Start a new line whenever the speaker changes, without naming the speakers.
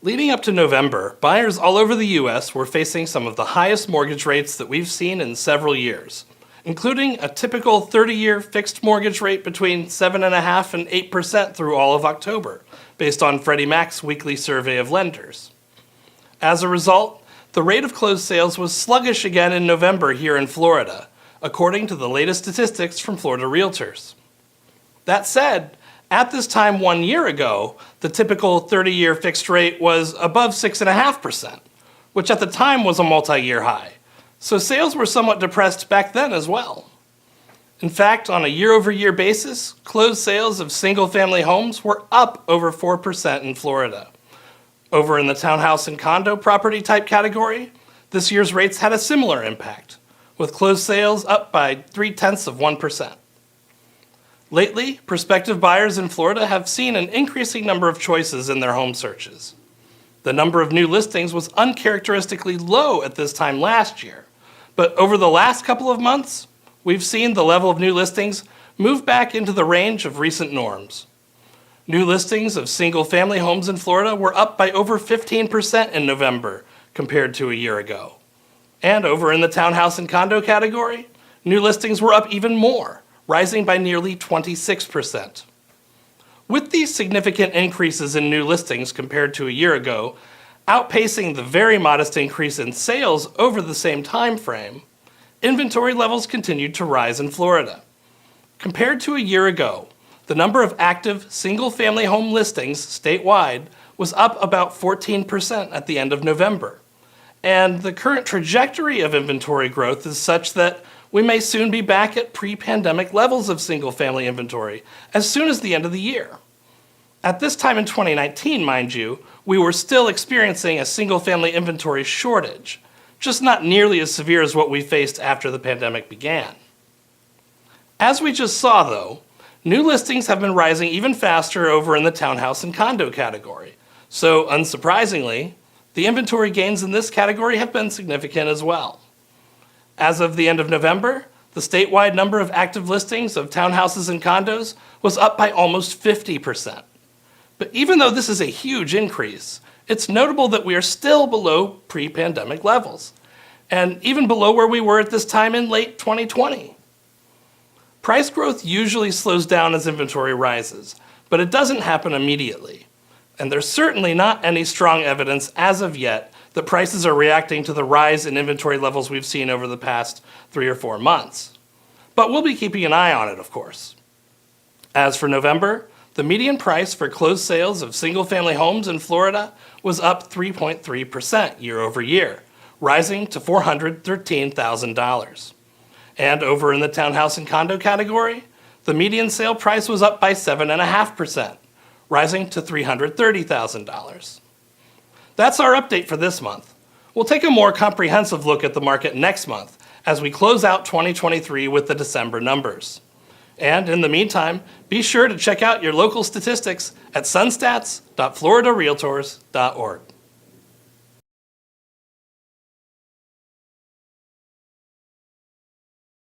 Leading up to November, buyers all over the U.S. were facing some of the highest mortgage rates that we've seen in several years, including a typical 30-year fixed mortgage rate between 7.5% and 8% through all of October, based on Freddie Mac's weekly survey of lenders. As a result, the rate of closed sales was sluggish again in November here in Florida, according to the latest statistics from Florida Realtors. That said, at this time 1 year ago, the typical 30-year fixed rate was above 6.5%, which at the time was a multi-year high. So sales were somewhat depressed back then as well. In fact, on a year-over-year basis, closed sales of single-family homes were up over 4% in Florida. Over in the townhouse and condo property type category, this year's rates had a similar impact, with closed sales up by 0.3%. Lately, prospective buyers in Florida have seen an increasing number of choices in their home searches. The number of new listings was uncharacteristically low at this time last year, but over the last couple of months, we've seen the level of new listings move back into the range of recent norms. New listings of single-family homes in Florida were up by over 15% in November compared to a year ago. And over in the townhouse and condo category, new listings were up even more, rising by nearly 26%. With these significant increases in new listings compared to a year ago, outpacing the very modest increase in sales over the same time frame, inventory levels continued to rise in Florida. Compared to a year ago, the number of active single-family home listings statewide was up about 14% at the end of November. And the current trajectory of inventory growth is such that we may soon be back at pre-pandemic levels of single-family inventory as soon as the end of the year. At this time in 2019, mind you, we were still experiencing a single-family inventory shortage, just not nearly as severe as what we faced after the pandemic began. As we just saw, though, new listings have been rising even faster over in the townhouse and condo category. So, unsurprisingly, the inventory gains in this category have been significant as well. As of the end of November, the statewide number of active listings of townhouses and condos was up by almost 50%. But even though this is a huge increase, it's notable that we are still below pre-pandemic levels, and even below where we were at this time in late 2020. Price growth usually slows down as inventory rises, but it doesn't happen immediately. And there's certainly not any strong evidence as of yet that prices are reacting to the rise in inventory levels we've seen over the past 3 or 4 months. But we'll be keeping an eye on it, of course. As for November, the median price for closed sales of single-family homes in Florida was up 3.3% year over year, rising to $413,000. And over in the townhouse and condo category, the median sale price was up by 7.5%, rising to $330,000. That's our update for this month. We'll take a more comprehensive look at the market next month as we close out 2023 with the December numbers. And in the meantime, be sure to check out your local statistics at sunstats.floridarealtors.org.